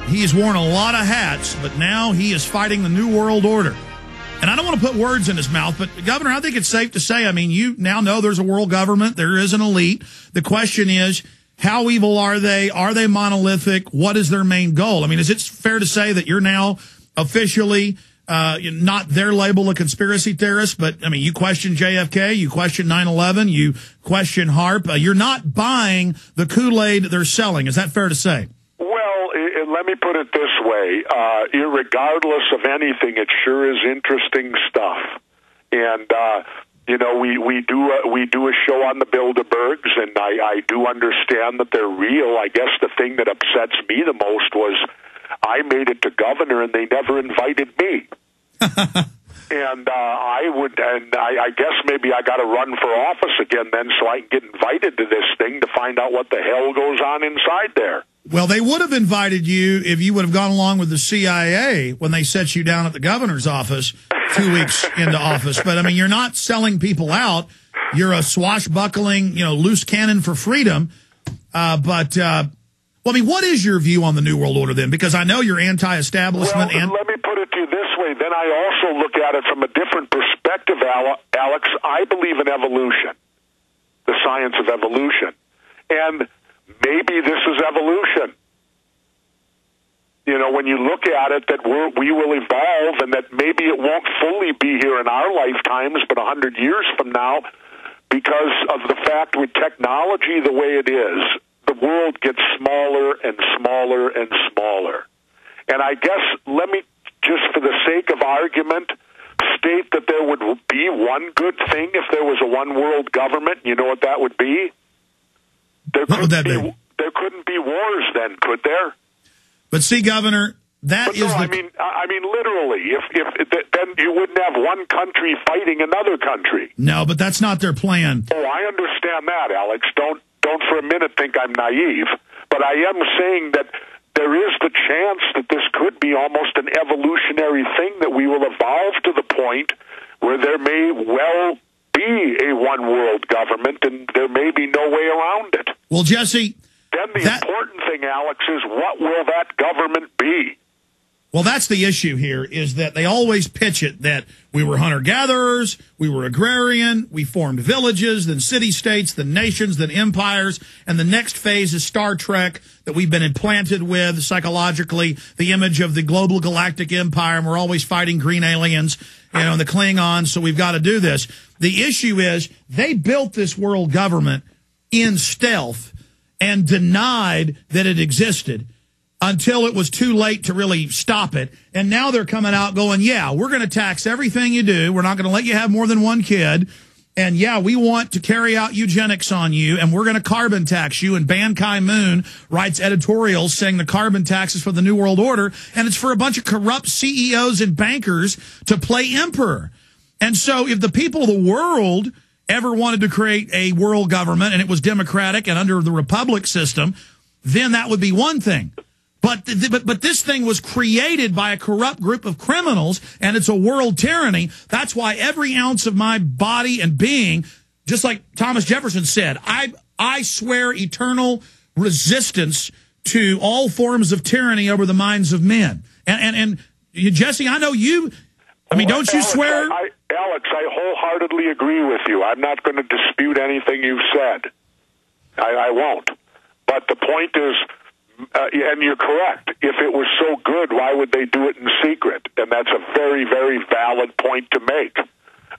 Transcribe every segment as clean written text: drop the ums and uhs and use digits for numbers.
He's worn a lot of hats, but now he is fighting the New World Order. And I don't want to put words in his mouth, but, Governor, I think it's safe to say, I mean, you now know there's a world government. There is an elite. The question is, how evil are they? Are they monolithic? What is their main goal? I mean, is it fair to say that you're now officially not their label of conspiracy theorist, but, I mean, you question JFK, you question 9/11, you question HARP. You're not buying the Kool-Aid they're selling. Is that fair to say? Let me put it this way. Irregardless of anything, it sure is interesting stuff. And, you know, we do a show on the Bilderbergs, and I do understand that they're real. I guess the thing that upsets me the most was I made it to governor, and they never invited me. And I guess maybe I got to run for office again then so I can get invited to this thing to find out what the hell goes on inside there. Well, they would have invited you if you would have gone along with the CIA when they set you down at the governor's office 2 weeks into office. But, I mean, you're not selling people out. You're a swashbuckling, you know, loose cannon for freedom. Well, I mean, what is your view on the New World Order then? Because I know you're anti-establishment. Well, let me put it to you this way. Then I also look at it from a different perspective, Alex. I believe in evolution, the science of evolution. And maybe this is evolution. You know, when you look at it, that we will evolve, and that maybe it won't fully be here in our lifetimes, but 100 years from now, because of the fact with technology the way it is, the world gets smaller and smaller and smaller. And I guess, let me, just for the sake of argument, state that there would be one good thing if there was a one-world government. You know what that would be? There couldn't be wars then, could there? But see, Governor, I mean, literally, if then you wouldn't have one country fighting another country. No, but that's not their plan. Oh, I understand that, Alex. Don't for a minute think I'm naive. But I am saying that there is the chance that this could be almost an evolutionary thing, that we will evolve to the point where there may well be a one-world government, and there may be no way around it. Well, Jesse, then the important thing, Alex, is what will that government be? Well, that's the issue here, is that they always pitch it that we were hunter-gatherers, we were agrarian, we formed villages, then city-states, then nations, then empires, and the next phase is Star Trek, that we've been implanted with psychologically, the image of the global galactic empire, and we're always fighting green aliens, you know, and the Klingons, so we've got to do this. The issue is they built this world government in stealth and denied that it existed until it was too late to really stop it. And now they're coming out going, yeah, we're going to tax everything you do. We're not going to let you have more than one kid. And, yeah, we want to carry out eugenics on you, and we're going to carbon tax you. And Ban Ki-moon writes editorials saying the carbon tax is for the New World Order, and it's for a bunch of corrupt CEOs and bankers to play emperor. And so if the people of the world ever wanted to create a world government and it was democratic and under the republic system, then that would be one thing. But this thing was created by a corrupt group of criminals, and it's a world tyranny. That's why every ounce of my body and being, just like Thomas Jefferson said, I swear eternal resistance to all forms of tyranny over the minds of men. And Jesse, I know you, I mean, don't you swear? Alex, I wholeheartedly agree with you. I'm not going to dispute anything you've said. I won't. But the point is, and you're correct, if it was so good, why would they do it in secret? And that's a very, very valid point to make.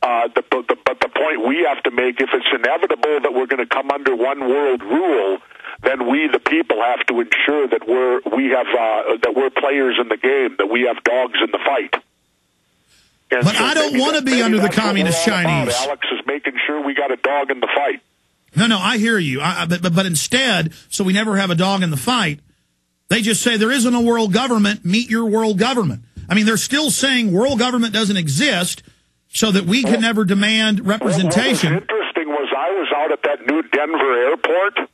But the point we have to make, if it's inevitable that we're going to come under one world rule, then we, the people, have to ensure that we're players in the game, that we have dogs in the fight. And but so I don't want to be under the communist Chinese. Alex is making sure we got a dog in the fight. No, I hear you. But instead, so we never have a dog in the fight, they just say there isn't a world government, meet your world government. I mean, they're still saying world government doesn't exist so that we can never demand representation. What was interesting was I was out at that new Denver airport,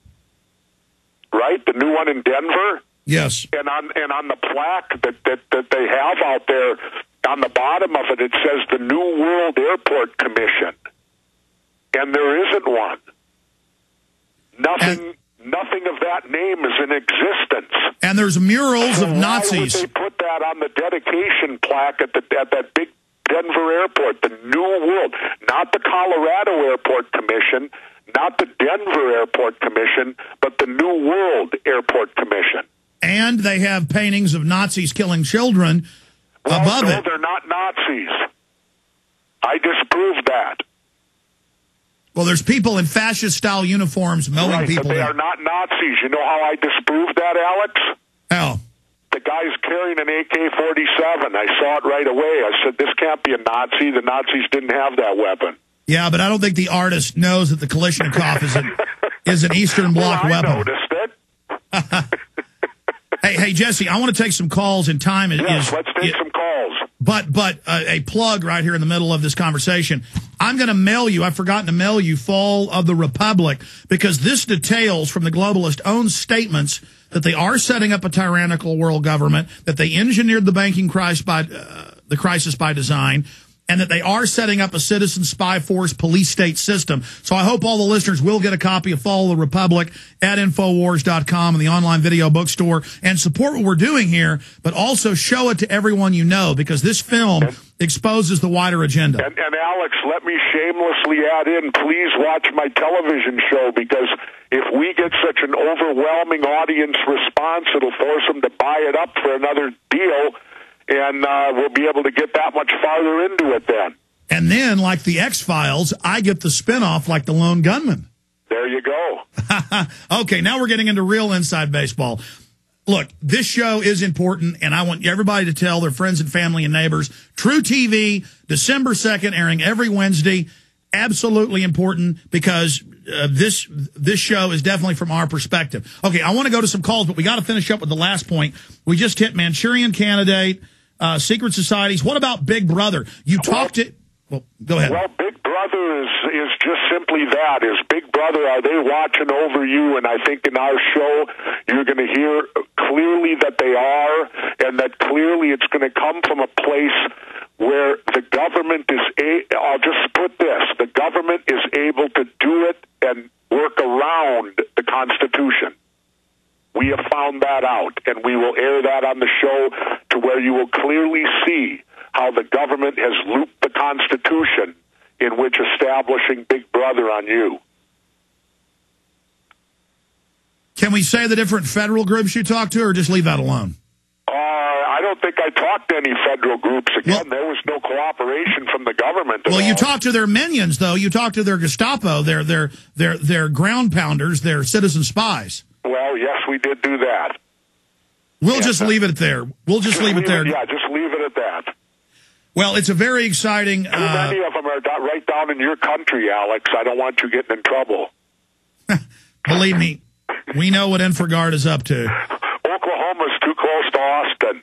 right? The new one in Denver. Yes. And on the plaque that they have out there, on the bottom of it, it says the New World Airport Commission. And there isn't one. Nothing of that name is in existence. And there's murals of Nazis. Why would they put that on the dedication plaque at that big Denver airport, the New World, not the Colorado Airport Commission, not the Denver Airport Commission, but the New World Airport Commission. And they have paintings of Nazis killing children above it. No, they're not Nazis. I disproved that. Well, there's people in fascist-style uniforms mowing people but they down. are not Nazis. You know how I disproved that, Alex? How? The guy's carrying an AK-47. I saw it right away. I said, this can't be a Nazi. The Nazis didn't have that weapon. Yeah, but I don't think the artist knows that the Kalashnikov is an Eastern Bloc weapon. I noticed it. Hey, Jesse, I want to take some calls, and time is... Yes, let's take some calls. But a plug right here in the middle of this conversation. I'm going to mail you, I've forgotten to mail you, Fall of the Republic, because this details from the globalist own statements that they are setting up a tyrannical world government, that they engineered the banking crisis by design, and that they are setting up a citizen spy force police state system. So I hope all the listeners will get a copy of Fall of the Republic at Infowars.com and the online video bookstore and support what we're doing here, but also show it to everyone you know, because this film exposes the wider agenda. And Alex, let me shamelessly add in, please watch my television show, because if we get such an overwhelming audience response, it'll force them to buy it up for another deal. And we'll be able to get that much farther into it then. And then, like the X-Files, I get the spinoff like the Lone Gunman. There you go. Okay, now we're getting into real inside baseball. Look, this show is important, and I want everybody to tell their friends and family and neighbors. True TV, December 2nd, airing every Wednesday. Absolutely important, because this show is definitely from our perspective. Okay, I want to go to some calls, but we got to finish up with the last point. We just hit Manchurian Candidate, secret societies. What about Big Brother? Well, go ahead. Well, Big Brother is just simply that. Is Big Brother, are they watching over you? And I think in our show, you're going to hear clearly that they are, and that clearly it's going to come from a place where the government I'll just put this, the government is able to do it and work around the Constitution. We have found that out, and we will air that on the show to where you will clearly see how the government has looped the Constitution in which establishing Big Brother on you. Can we say the different federal groups you talk to, or just leave that alone? I don't think I talked to any federal groups. Again, there was no cooperation from the government. Well, you talked to their minions, though. You talked to their Gestapo, their ground pounders, their citizen spies. Well, yes, we did do that. We'll just leave it there. We'll just leave it there. Yeah, just leave it at that. Well, it's a very exciting... Too many of them are right down in your country, Alex. I don't want you getting in trouble. Believe me, we know what Infraguard is up to. Oklahoma's too close to Austin.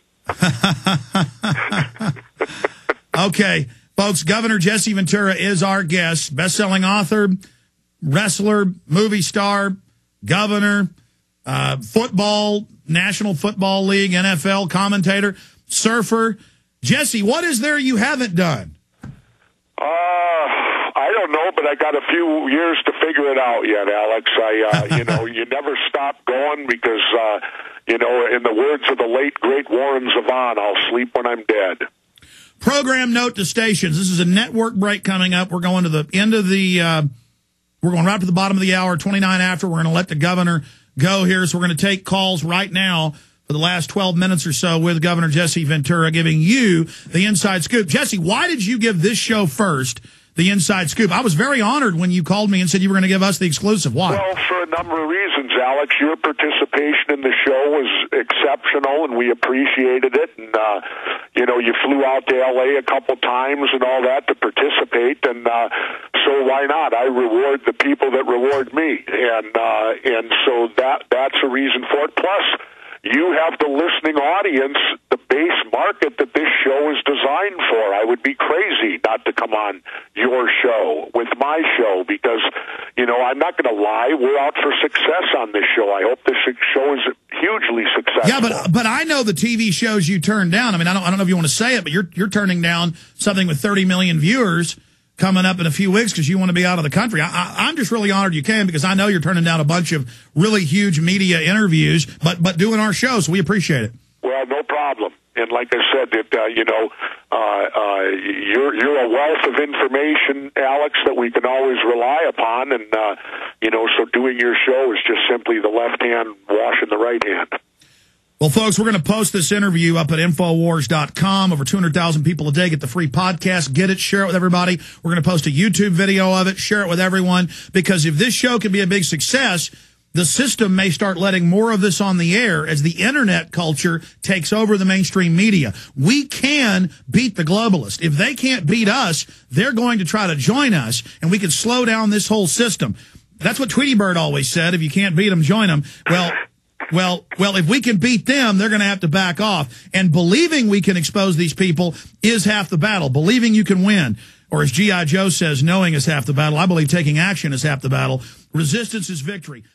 Okay, folks, Governor Jesse Ventura is our guest. Best-selling author, wrestler, movie star, governor, football, National Football League, NFL commentator, surfer. Jesse, what is there you haven't done? I don't know, but I got a few years to figure it out yet, Alex. You never stop going because, in the words of the late, great Warren Zevon, I'll sleep when I'm dead. Program note to stations. This is a network break coming up. We're going to the end of we're going right to the bottom of the hour, 29 after. We're going to let the governor go here. So we're going to take calls right now for the last 12 minutes or so with Governor Jesse Ventura, giving you the inside scoop. Jesse, why did you give this show first, the inside scoop? I was very honored when you called me and said you were going to give us the exclusive. Why? Well, for a number of reasons, Alex. Your participation in the show was exceptional, and we appreciated it. And, you flew out to L.A. a couple times and all that to participate, and so why not? I reward the people that reward me, and so that's a reason for it. Plus, you have the listening audience, the base market that this show is designed for. I would be crazy not to come on your show with my show because, I'm not going to lie. We're out for success on this show. I hope this show is hugely successful. Yeah, but I know the TV shows you turn down. I mean, I don't know if you want to say it, but you're turning down something with 30 million viewers coming up in a few weeks because you want to be out of the country. I'm just really honored you came because I know you're turning down a bunch of really huge media interviews, but doing our show, so we appreciate it. Well, no problem. And like I said, you're a wealth of information, Alex, that we can always rely upon. And, so doing your show is just simply the left hand washing the right hand. Well, folks, we're going to post this interview up at Infowars.com. Over 200,000 people a day get the free podcast. Get it, share it with everybody. We're going to post a YouTube video of it, share it with everyone, because if this show can be a big success, the system may start letting more of this on the air as the internet culture takes over the mainstream media. We can beat the globalists. If they can't beat us, they're going to try to join us, and we can slow down this whole system. That's what Tweety Bird always said. If you can't beat them, join them. Well, if we can beat them, they're going to have to back off. And believing we can expose these people is half the battle. Believing you can win. Or as G.I. Joe says, knowing is half the battle. I believe taking action is half the battle. Resistance is victory.